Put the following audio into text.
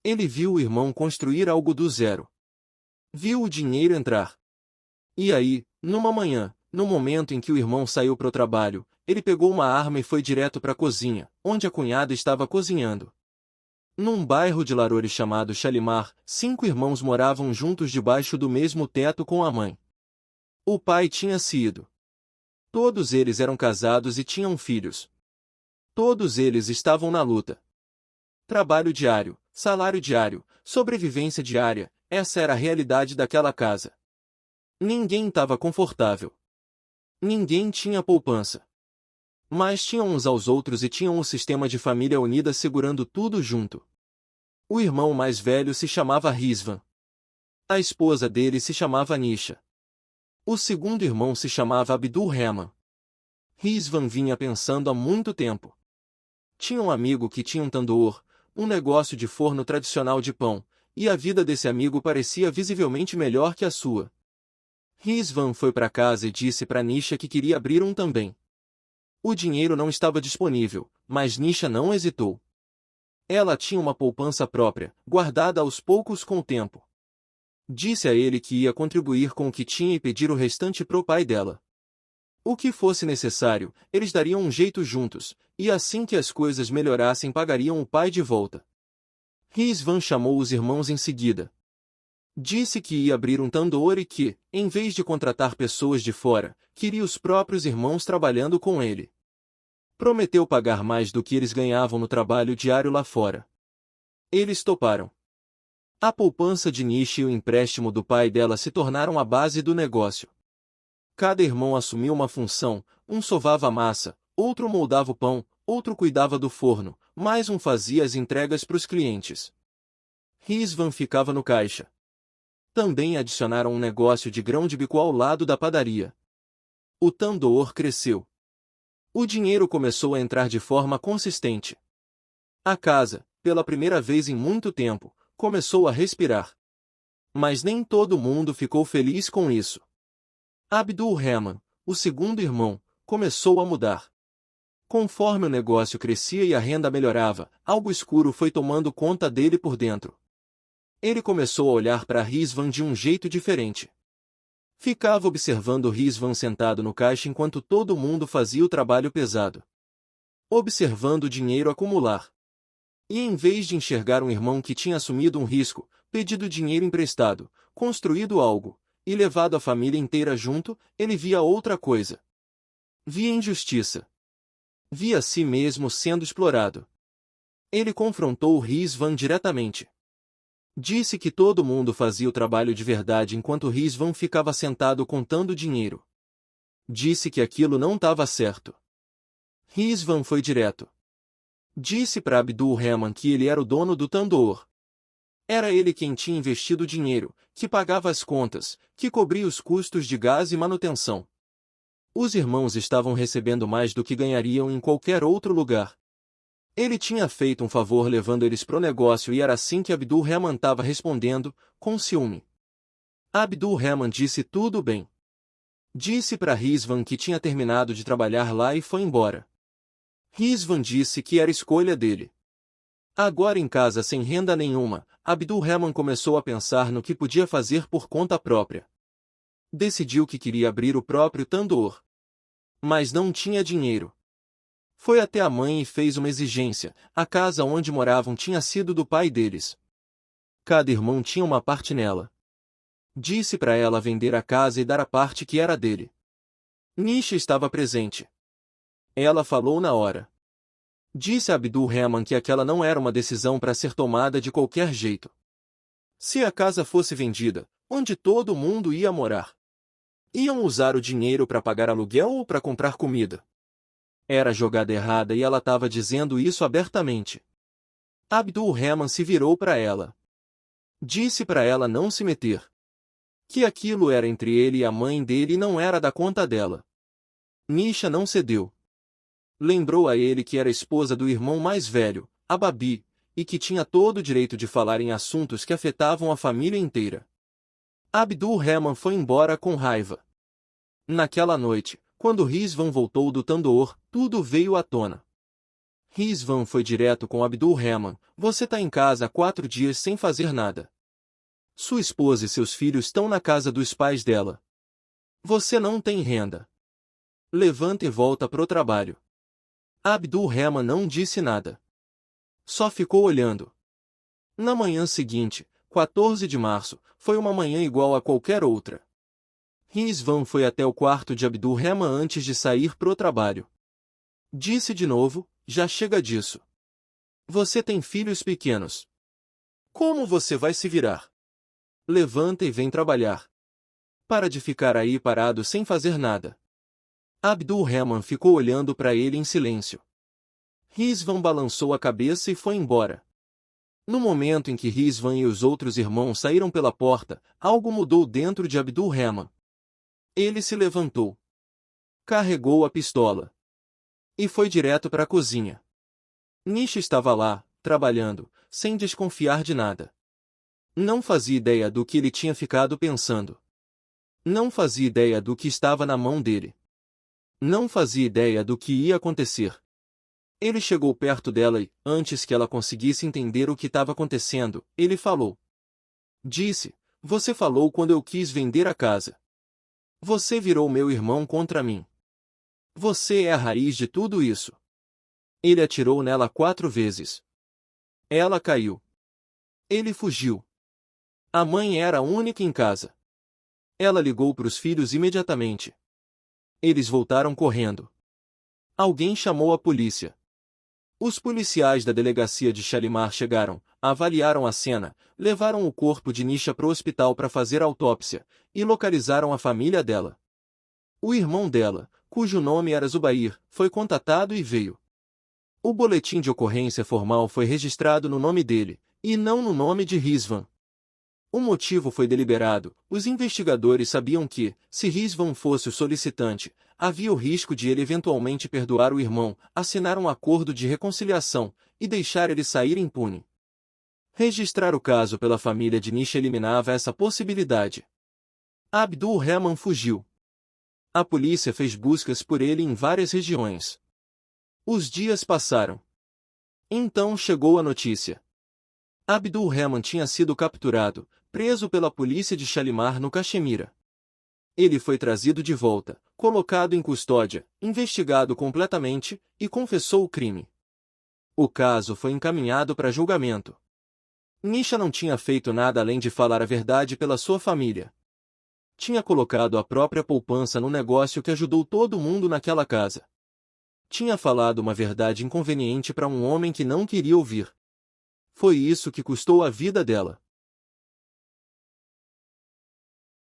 Ele viu o irmão construir algo do zero. Viu o dinheiro entrar. E aí, numa manhã, no momento em que o irmão saiu para o trabalho, ele pegou uma arma e foi direto para a cozinha, onde a cunhada estava cozinhando. Num bairro de Larores chamado Shalimar, 5 irmãos moravam juntos debaixo do mesmo teto com a mãe. O pai tinha se ido. Todos eles eram casados e tinham filhos. Todos eles estavam na luta. Trabalho diário, salário diário, sobrevivência diária, essa era a realidade daquela casa. Ninguém estava confortável. Ninguém tinha poupança. Mas tinham uns aos outros e tinham um sistema de família unida segurando tudo junto. O irmão mais velho se chamava Rizvan. A esposa dele se chamava Nisha. O segundo irmão se chamava Abdul Rahman. Rizvan vinha pensando há muito tempo. Tinha um amigo que tinha um tandoor, um negócio de forno tradicional de pão, e a vida desse amigo parecia visivelmente melhor que a sua. Rizvan foi para casa e disse para Nisha que queria abrir um também. O dinheiro não estava disponível, mas Nisha não hesitou. Ela tinha uma poupança própria, guardada aos poucos com o tempo. Disse a ele que ia contribuir com o que tinha e pedir o restante pro pai dela. O que fosse necessário, eles dariam um jeito juntos, e assim que as coisas melhorassem pagariam o pai de volta. Rizvan chamou os irmãos em seguida. Disse que ia abrir um tandoor e que, em vez de contratar pessoas de fora, queria os próprios irmãos trabalhando com ele. Prometeu pagar mais do que eles ganhavam no trabalho diário lá fora. Eles toparam. A poupança de Nisha e o empréstimo do pai dela se tornaram a base do negócio. Cada irmão assumiu uma função, um sovava a massa, outro moldava o pão, outro cuidava do forno, mais um fazia as entregas para os clientes. Rizvan ficava no caixa. Também adicionaram um negócio de grão de bico ao lado da padaria. O tandoor cresceu. O dinheiro começou a entrar de forma consistente. A casa, pela primeira vez em muito tempo, começou a respirar. Mas nem todo mundo ficou feliz com isso. Abdul Rahman, o segundo irmão, começou a mudar. Conforme o negócio crescia e a renda melhorava, algo escuro foi tomando conta dele por dentro. Ele começou a olhar para Rizvan de um jeito diferente. Ficava observando Rizvan sentado no caixa enquanto todo mundo fazia o trabalho pesado. Observando o dinheiro acumular. E em vez de enxergar um irmão que tinha assumido um risco, pedido dinheiro emprestado, construído algo, e levado a família inteira junto, ele via outra coisa. Via injustiça. Via a si mesmo sendo explorado. Ele confrontou Rizvan diretamente. Disse que todo mundo fazia o trabalho de verdade enquanto Rizvan ficava sentado contando dinheiro. Disse que aquilo não estava certo. Rizvan foi direto. Disse para Abdul Rahman que ele era o dono do tandoor. Era ele quem tinha investido o dinheiro, que pagava as contas, que cobria os custos de gás e manutenção. Os irmãos estavam recebendo mais do que ganhariam em qualquer outro lugar. Ele tinha feito um favor levando eles pro negócio e era assim que Abdul Rahman estava respondendo, com ciúme. Abdul Rahman disse tudo bem. Disse para Rizvan que tinha terminado de trabalhar lá e foi embora. Rizvan disse que era escolha dele. Agora em casa sem renda nenhuma, Abdul Rahman começou a pensar no que podia fazer por conta própria. Decidiu que queria abrir o próprio tandoor. Mas não tinha dinheiro. Foi até a mãe e fez uma exigência. A casa onde moravam tinha sido do pai deles. Cada irmão tinha uma parte nela. Disse para ela vender a casa e dar a parte que era dele. Nisha estava presente. Ela falou na hora. Disse a Abdul Rahman que aquela não era uma decisão para ser tomada de qualquer jeito. Se a casa fosse vendida, onde todo mundo ia morar? Iam usar o dinheiro para pagar aluguel ou para comprar comida? Era jogada errada e ela estava dizendo isso abertamente. Abdul Rahman se virou para ela. Disse para ela não se meter. Que aquilo era entre ele e a mãe dele e não era da conta dela. Nisha não cedeu. Lembrou a ele que era esposa do irmão mais velho, Ababi, e que tinha todo o direito de falar em assuntos que afetavam a família inteira. Abdul Rahman foi embora com raiva. Naquela noite, quando Rizvan voltou do tandoor, tudo veio à tona. Rizvan foi direto com Abdul Rahman. Você tá em casa há 4 dias sem fazer nada. Sua esposa e seus filhos estão na casa dos pais dela. Você não tem renda. Levanta e volta pro trabalho. Abdul Rahman não disse nada. Só ficou olhando. Na manhã seguinte, 14 de março, foi uma manhã igual a qualquer outra. Rizvan foi até o quarto de Abdul Rahman antes de sair pro trabalho. Disse de novo, já chega disso. Você tem filhos pequenos. Como você vai se virar? Levanta e vem trabalhar. Para de ficar aí parado sem fazer nada. Abdul Rahman ficou olhando para ele em silêncio. Rizvan balançou a cabeça e foi embora. No momento em que Rizvan e os outros irmãos saíram pela porta, algo mudou dentro de Abdul Rahman. Ele se levantou. Carregou a pistola. E foi direto para a cozinha. Nisha estava lá, trabalhando, sem desconfiar de nada. Não fazia ideia do que ele tinha ficado pensando. Não fazia ideia do que estava na mão dele. Não fazia ideia do que ia acontecer. Ele chegou perto dela e, antes que ela conseguisse entender o que estava acontecendo, ele falou. Disse, você falou quando eu quis vender a casa. Você virou meu irmão contra mim. Você é a raiz de tudo isso. Ele atirou nela 4 vezes. Ela caiu. Ele fugiu. A mãe era a única em casa. Ela ligou para os filhos imediatamente. Eles voltaram correndo. Alguém chamou a polícia. Os policiais da delegacia de Shalimar chegaram, avaliaram a cena, levaram o corpo de Nisha para o hospital para fazer autópsia, e localizaram a família dela. O irmão dela, cujo nome era Zubair, foi contatado e veio. O boletim de ocorrência formal foi registrado no nome dele, e não no nome de Rizvan. O motivo foi deliberado. Os investigadores sabiam que, se Rizvan fosse o solicitante, havia o risco de ele eventualmente perdoar o irmão, assinar um acordo de reconciliação e deixar ele sair impune. Registrar o caso pela família de Nisha eliminava essa possibilidade. Abdul Rahman fugiu. A polícia fez buscas por ele em várias regiões. Os dias passaram. Então chegou a notícia. Abdul Rahman tinha sido capturado, preso pela polícia de Shalimar no Caxemira. Ele foi trazido de volta, colocado em custódia, investigado completamente, e confessou o crime. O caso foi encaminhado para julgamento. Nisha não tinha feito nada além de falar a verdade pela sua família. Tinha colocado a própria poupança no negócio que ajudou todo mundo naquela casa. Tinha falado uma verdade inconveniente para um homem que não queria ouvir. Foi isso que custou a vida dela.